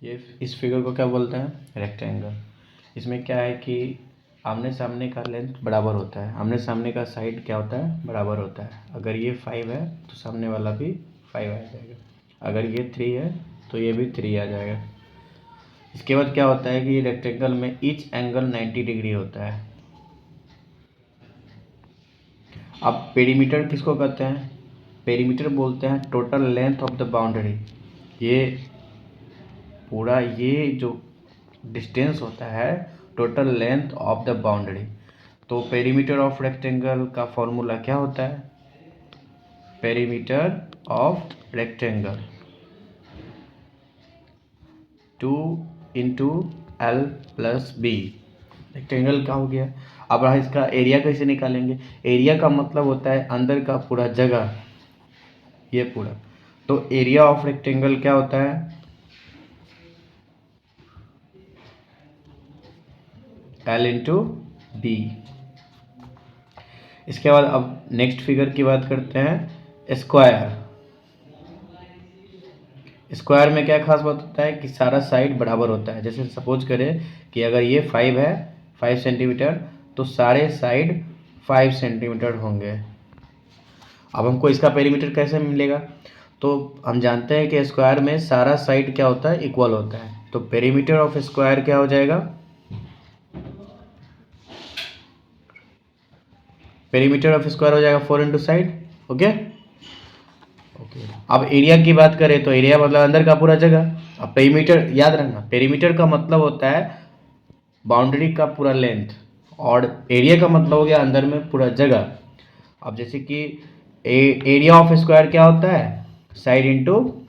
ये इस फिगर को क्या बोलते हैं? रेक्टेंगल। इसमें क्या है कि आमने सामने का लेंथ बराबर होता है, आमने सामने का साइड क्या होता है? बराबर होता है। अगर ये 5 है तो सामने वाला भी 5 आ जाएगा, अगर ये 3 है तो ये भी 3 आ जाएगा। इसके बाद क्या होता है कि ये रेक्टेंगल में ईच एंगल 90 डिग्री होता है। अब पेरीमीटर किसको कहते हैं? पेरीमीटर बोलते हैं total length of the boundary. ये पूरा ये जो डिस्टेंस होता है total length of the boundary. तो पेरीमीटर ऑफ रेक्टेंगल का फॉर्मूला क्या होता है? Perimeter of rectangle 2 into L plus B. Rectangle का हो गया। अब रहा इसका एरिया कैसे निकालेंगे? एरिया का मतलब होता है अंदर का पूरा जगह, ये पूरा। तो एरिया ऑफ रेक्टेंगल क्या होता है? L into B. इसके बाद अब नेक्स्ट फिगर की बात करते हैं, स्क्वायर। स्क्वायर में क्या खास बात होता है कि सारा साइड बराबर होता है। जैसे सपोज करें कि अगर ये 5 है, 5 सेंटीमीटर, तो सारे साइड 5 सेंटीमीटर होंगे। अब हमको इसका पेरीमीटर कैसे मिलेगा? तो हम जानते हैं कि स्क्वायर में सारा साइड क्या होता है? इक्वल होता है। तो पेरीमीटर ऑफ स्क्वायर क्या हो जाएगा? पेरीमीटर ऑफ स्क्वायर हो जाएगा 4 इंटू साइड। Okay okay. अब एरिया की बात करें तो एरिया मतलब अंदर का पूरा जगह। अब पेरीमीटर याद रखना, पेरीमीटर का मतलब होता है बाउंड्री का पूरा लेंथ, और एरिया का मतलब हो गया अंदर में पूरा जगह। अब जैसे कि एरिया ऑफ स्क्वायर क्या होता है? साइड इंटू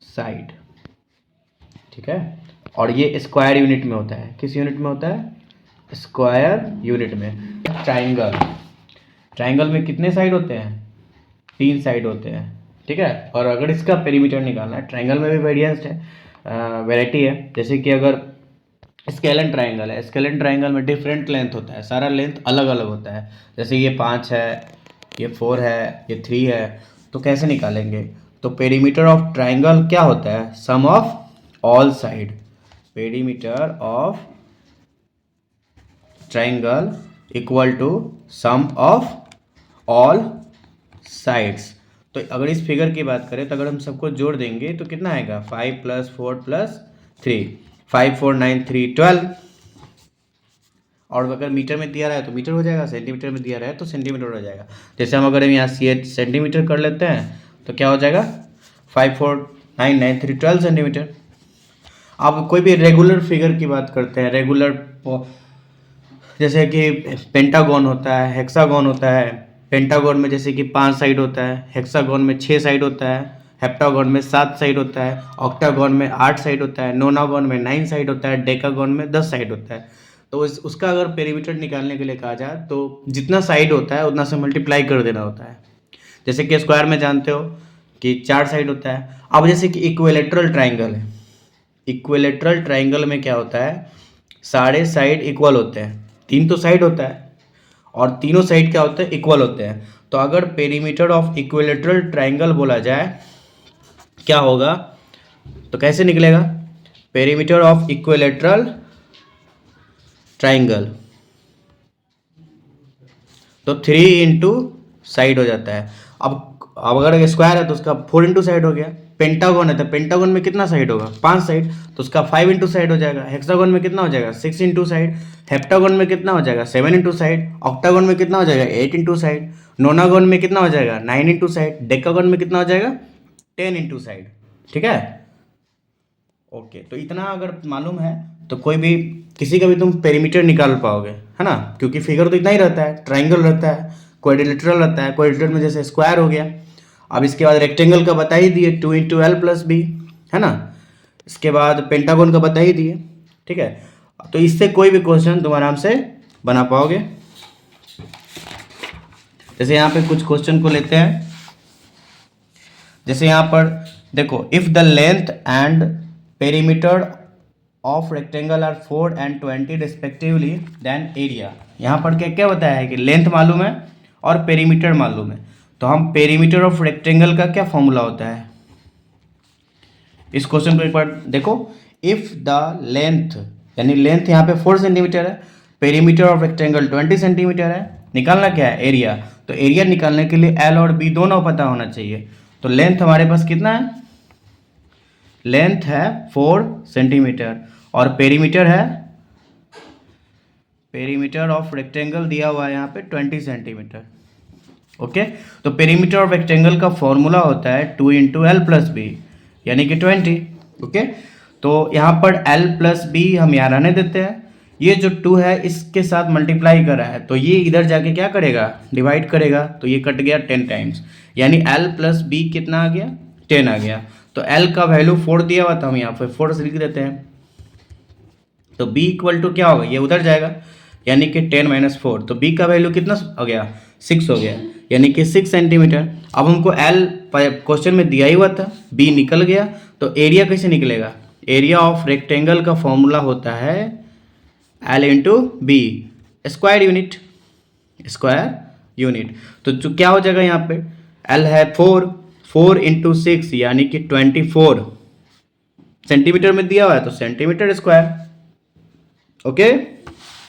साइड, ठीक है। और ये स्क्वायर यूनिट में होता है। किस यूनिट में होता है? स्क्वायर यूनिट में। ट्राइंगल, ट्राइंगल में कितने साइड होते हैं? 3 साइड होते हैं, ठीक है। और अगर इसका पेरीमीटर निकालना है, ट्राइंगल में भी वेरिएंस है, वैरायटी है। जैसे कि अगर स्केलन ट्राइंगल है, स्केलन ट्राइंगल में डिफरेंट लेंथ होता है, सारा लेंथ अलग अलग होता है। जैसे ये 5 है, ये 4 है, ये 3 है। तो कैसे निकालेंगे? तो पेरीमीटर ऑफ ट्राइंगल क्या होता है? Sum of all side. Perimeter of triangle equal to sum of all sides. तो अगर इस फिगर की बात करें तो अगर हम सबको जोड़ देंगे तो कितना आएगा? 5 + 4 + 3, 5 4 9 3 12। और अगर मीटर में दिया रहा है तो मीटर हो जाएगा, सेंटीमीटर में दिया रहा है तो सेंटीमीटर हो जाएगा। जैसे हम अगर यहाँ सेंटीमीटर कर लेते हैं तो क्या हो जाएगा? 5 4 9 9 3 12 सेंटीमीटर। अब कोई भी रेगुलर फिगर की बात करते हैं, रेगुलर जैसे कि पेंटागन होता है, हेक्सागन होता है। पेंटागन में जैसे कि 5 साइड होता है, हेक्सागन में 6 साइड होता है, हेप्टागन में 7 साइड होता है, ऑक्टागन में 8 साइड होता है, नोनागन में 9 साइड होता है, डेकागन में 10 साइड होता है। तो उसका अगर पेरीमीटर निकालने के लिए कहा जाए तो जितना साइड होता है उतना से मल्टीप्लाई कर देना होता है। जैसे कि स्क्वायर में जानते हो कि 4 साइड होता है। अब जैसे कि इक्विलेटरल ट्राइंगल है, इक्विलेटरल ट्राइंगल में क्या होता है? सारे साइड इक्वल होते हैं। 3 तो साइड होता है और तीनों साइड क्या होते हैं? इक्वल होते हैं। तो अगर पेरीमीटर ऑफ इक्विलेटरल ट्राइंगल बोला जाए क्या होगा? तो कैसे निकलेगा? पेरीमीटर ऑफ इक्विलेटरल ट्राइंगल तो 3 इंटू साइड हो जाता है। अब अगर स्क्वायर है तो उसका 4 इंटू साइड हो गया। पेंटागन है तो पेंटागन में कितना साइड होगा? 5 साइड, तो उसका 5 इंटू साइड हो जाएगा। हेक्सागन में कितना हो जाएगा? 6 इंटू साइड। हेप्टागन में कितना हो जाएगा? 7 इंटू साइड। ऑक्टागन में कितना हो जाएगा? 8 इंटू साइड। नोनागन में कितना हो जाएगा? 9 इंटू साइड। डेकागन में कितना हो जाएगा? 10 इंटू साइड, ठीक है। ओके, तो इतना अगर मालूम है तो कोई भी किसी का भी तुम पेरीमीटर निकाल पाओगे, है ना। क्योंकि फिगर तो इतना ही रहता है, ट्राइंगल रहता है, क्वाड्रिलेटरल रहता है। क्वाड्रिलेटरल में जैसे स्क्वायर हो गया। अब इसके बाद रेक्टेंगल का बता ही दिए, 2 इंटू एल प्लस बी, है ना। इसके बाद पेंटागन का बता ही दिए, ठीक है। तो इससे कोई भी क्वेश्चन तुम आराम से बना पाओगे। जैसे यहाँ पे कुछ क्वेश्चन को लेते हैं। जैसे यहाँ पर देखो, if the length and perimeter of rectangle are 4 and 20 respectively then area. यहाँ पर क्या क्या बताया है कि लेंथ मालूम है और पेरीमीटर मालूम है। तो हम पेरीमीटर ऑफ रेक्टेंगल का क्या फॉर्मूला होता है, इस क्वेश्चन को एक बार देखो। इफ द लेंथ, यानी लेंथ यहाँ पे 4 सेंटीमीटर है, पेरीमीटर ऑफ रेक्टेंगल 20 सेंटीमीटर है, निकालना क्या है, एरिया। तो एरिया निकालने के लिए एल और बी दोनों पता होना चाहिए। तो लेंथ हमारे पास कितना है, लेंथ है 4 सेंटीमीटर और पेरीमीटर है, पेरीमीटर ऑफ रेक्टेंगल दिया हुआ है यहाँ पे 20 सेंटीमीटर। ओके, तो पेरीमीटर ऑफ रेक्टेंगल का फॉर्मूला होता है 2 इंटू एल प्लस बी, यानी कि 20। ओके, तो यहाँ पर एल प्लस बी हम यहाँ रहने देते हैं, ये जो 2 है इसके साथ मल्टीप्लाई कर रहा है, तो ये इधर जाके क्या करेगा, डिवाइड करेगा, तो ये कट गया 10 टाइम्स, यानी एल प्लस बी कितना आ गया, 10 आ गया। तो एल का वैल्यू 4 दिया हुआ था, हम यहाँ पे 4 से लिख देते हैं। तो b इक्वल टू क्या होगा, ये उधर जाएगा, यानी कि 10 माइनस 4, तो b का वैल्यू कितना हो गया, 6 हो गया, यानी कि 6 सेंटीमीटर। अब हमको l क्वेश्चन में दिया ही हुआ था, b निकल गया, तो एरिया कैसे निकलेगा, एरिया ऑफ रेक्टेंगल का फॉर्मूला होता है l into B, square unit, square unit. तो जो क्या हो जाएगा यहाँ पे, l है 4 इंटू 6 यानी कि 24 सेंटीमीटर में दिया हुआ है, तो सेंटीमीटर स्क्वायर। ओके